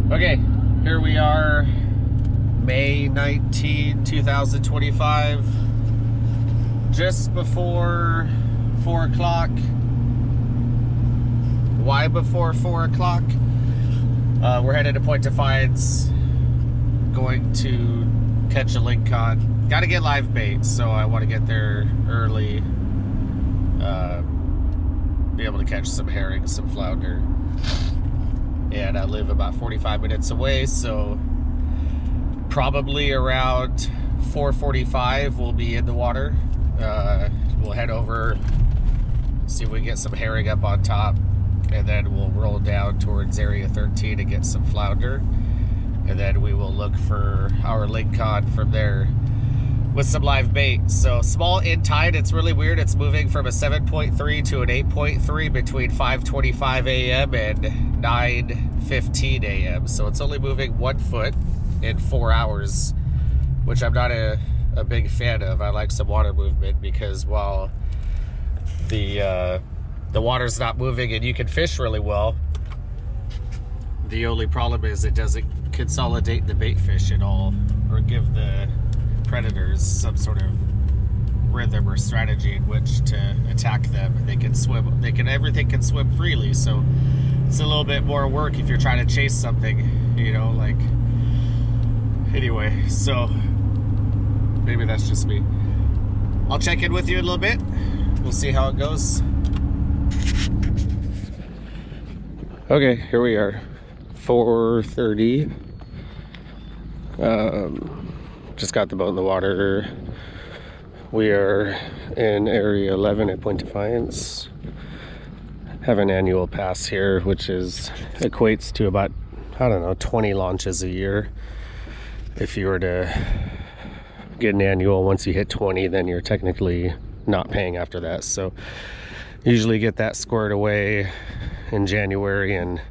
Okay, here we are, May 19, 2025, just before 4 o'clock. Why before 4 o'clock? We're headed to Point Defiance, going to catch a lingcod. Got to get live bait, so I want to get there early, be able to catch some herring, some flounder. And I live about 45 minutes away, so probably around 4:45 we'll be in the water. We'll head over, see if we can get some herring up on top, and then we'll roll down towards area 13 to get some flounder, and then we will look for our lingcod from there with some live bait. So small in tide, it's really weird. It's moving from a 7.3 to an 8.3 between 5:25 a.m. and 9:15 a.m. So it's only moving 1 foot in 4 hours, which I'm not a big fan of. I like some water movement, because while the water's not moving and you can fish really well, the only problem is it doesn't consolidate the bait fish at all, or give the predators some sort of rhythm or strategy in which to attack them. They can swim, everything can swim freely, so it's a little bit more work if you're trying to chase something, you know, like, anyway, so maybe that's just me. I'll check in with you in a little bit. We'll see how it goes. Okay, here we are, 4:30. Just got the boat in the water. We are in area 11 at Point Defiance. Have an annual pass here, which equates to about, I don't know, 20 launches a year. If you were to get an annual, once you hit 20, then you're technically not paying after that. So usually get that squared away in January and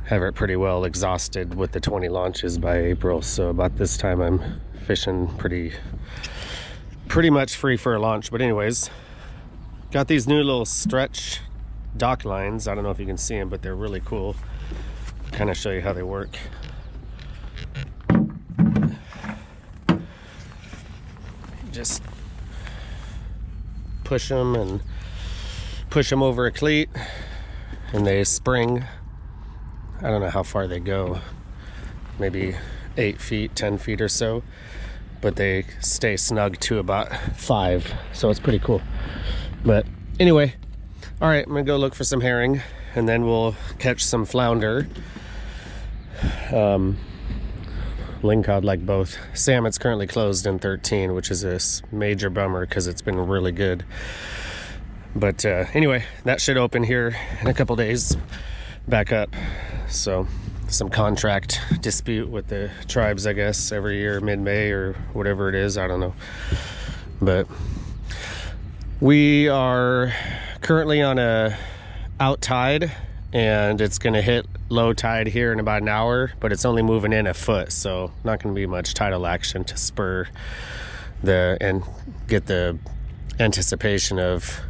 have it pretty well exhausted with the 20 launches by April. So about this time I'm fishing pretty much free for a launch. But anyways, got these new little stretch dock lines. I don't know if you can see them, but they're really cool. Kind of show you how they work. Just push them over a cleat, and they spring. I don't know how far they go, maybe 8 feet, 10 feet or so, but they stay snug to about 5, so it's pretty cool. But anyway, all right, I'm gonna go look for some herring, and then we'll catch some flounder. Lingcod like both. Salmon's currently closed in 13, which is a major bummer because it's been really good. But anyway, that should open here in a couple days, back up. So some contract dispute with the tribes, I guess, every year mid-May or whatever it is, I don't know. But we are currently on a out tide, and it's gonna hit low tide here in about an hour, but it's only moving in a foot, so not gonna be much tidal action to spur and get the anticipation of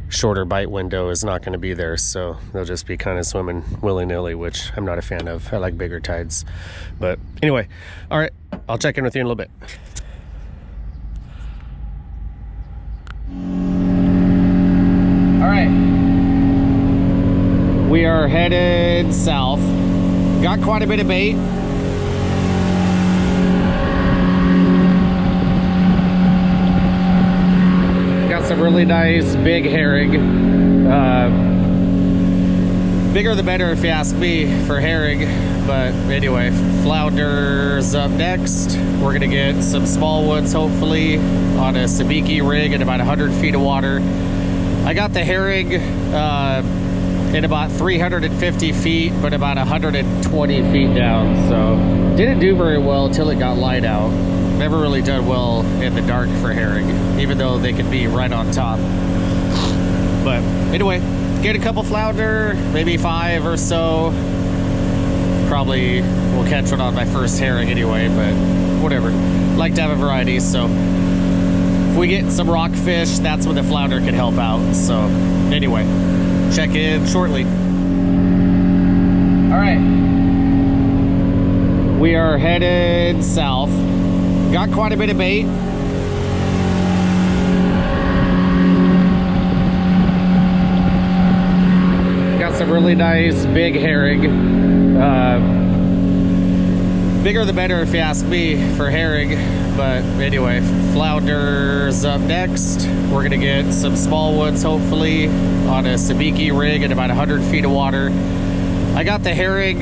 shorter bite window is not going to be there, so they'll just be kind of swimming willy-nilly, which I'm not a fan of. I like bigger tides. But anyway, all right, I'll check in with you in a little bit. All right, we are headed south. Got quite a bit of bait. Some really nice big herring. Bigger the better if you ask me for herring. But anyway, flounder's up next. We're gonna get some small ones hopefully on a sabiki rig at about 100 feet of water. I got the herring in about 350 feet, but about 120 feet down. So didn't do very well until it got light out. Never really done well in the dark for herring, even though they can be right on top. But anyway, get a couple flounder, maybe 5 or so. Probably will catch one on my first herring anyway, but whatever. Like to have a variety, so if we get some rockfish, that's when the flounder can help out. So anyway, check in shortly. All right, we are headed south. Got quite a bit of bait. Got some really nice big herring. Bigger the better if you ask me for herring. But anyway, flounder's up next. We're gonna get some small woods hopefully on a sabiki rig at about 100 feet of water. I got the herring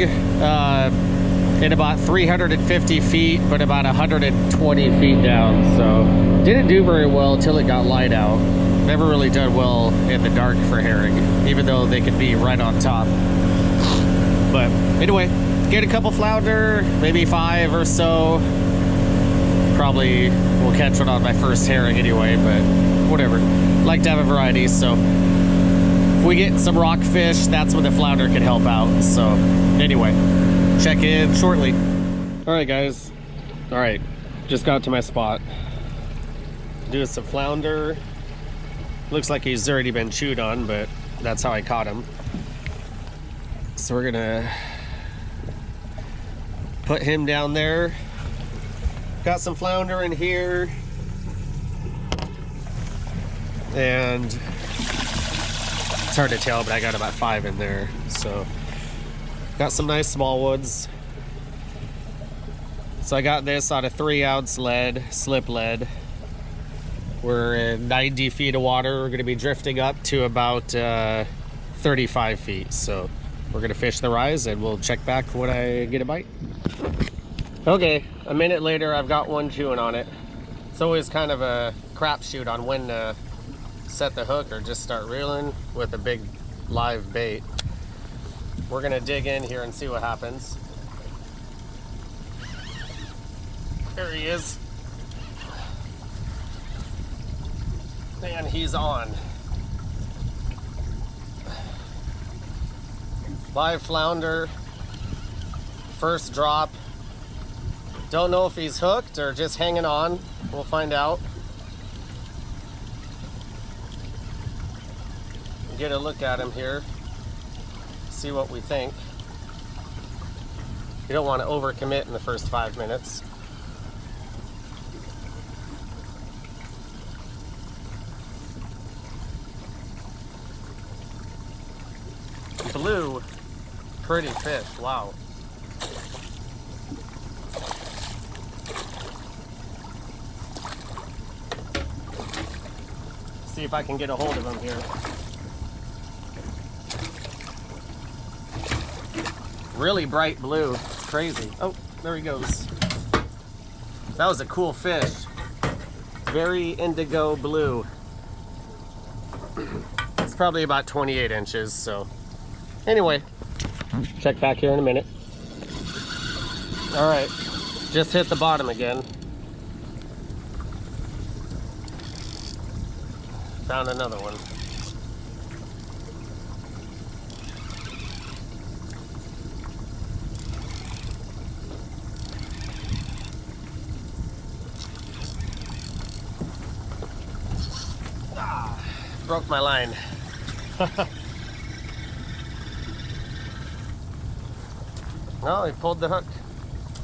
in about 350 feet, but about 120 feet down. So didn't do very well until it got light out. Never really done well in the dark for herring, even though they could be right on top. But anyway, get a couple flounder, maybe 5 or so. Probably will catch one on my first herring anyway, but whatever. Like to have a variety, so if we get some rockfish, that's when the flounder can help out. So anyway, check in shortly. All right, guys. All right, just got to my spot. Doing some flounder. Looks like he's already been chewed on, but that's how I caught him. So we're gonna put him down there. Got some flounder in here. And it's hard to tell, but I got about 5 in there. So got some nice small woods. So I got this on a 3-ounce lead, slip lead. We're in 90 feet of water. We're gonna be drifting up to about 35 feet. So we're gonna fish the rise and we'll check back when I get a bite. Okay, a minute later, I've got one chewing on it. It's always kind of a crapshoot on when to set the hook or just start reeling with a big live bait. We're gonna dig in here and see what happens. There he is. And he's on. Live flounder, first drop. Don't know if he's hooked or just hanging on. We'll find out. Get a look at him here. See what we think. You don't want to overcommit in the first 5 minutes. Blue, pretty fish, wow. See if I can get a hold of him here. Really bright blue, it's crazy. Oh, there he goes. That was a cool fish. Very indigo blue. It's probably about 28 inches, so. Anyway, check back here in a minute. All right, just hit the bottom again. Found another one. Ah, broke my line. No, he pulled the hook.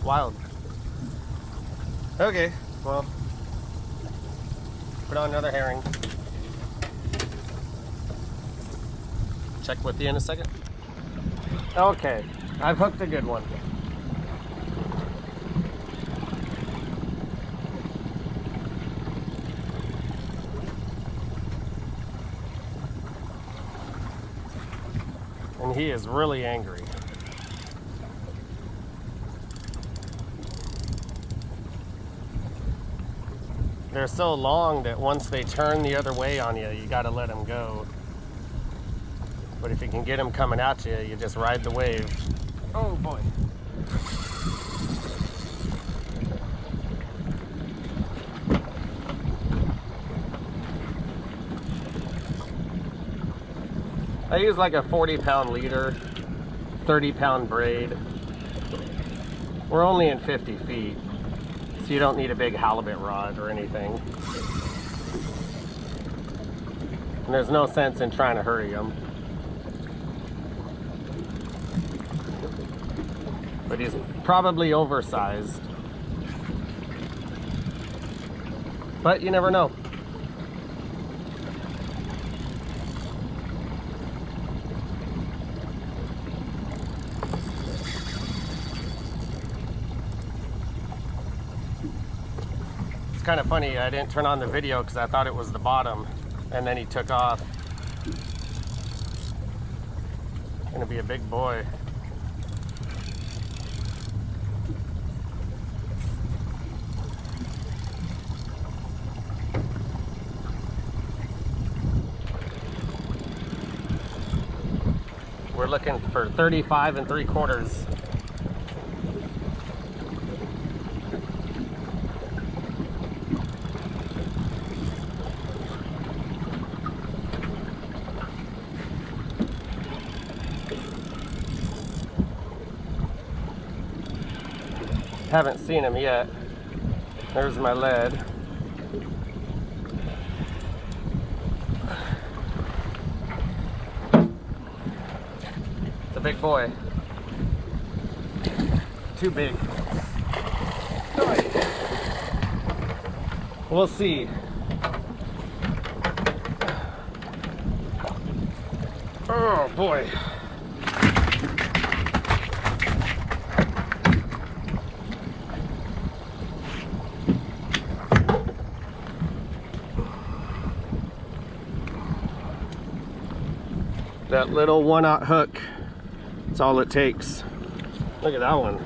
Wild. Okay, well, put on another herring. Check with you in a second. Okay, I've hooked a good one. And he is really angry. They're so long that once they turn the other way on you, you gotta let them go. But if you can get them coming at you, you just ride the wave. Oh boy. I use like a 40-pound leader, 30-pound braid. We're only in 50 feet, so you don't need a big halibut rod or anything. And there's no sense in trying to hurry them. But but he's probably oversized. But you never know. It's kind of funny, I didn't turn on the video because I thought it was the bottom, and then he took off. Gonna be a big boy. We're looking for 35 3/4. Haven't seen him yet. There's my lead. It's a big boy. Too big. We'll see. Oh boy. That little 1/0 hook, that's all it takes. Look at that one.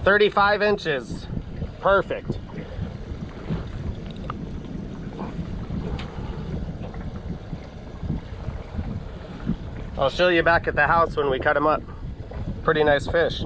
"35 inches, perfect." I'll show you back at the house when we cut him up. Pretty nice fish.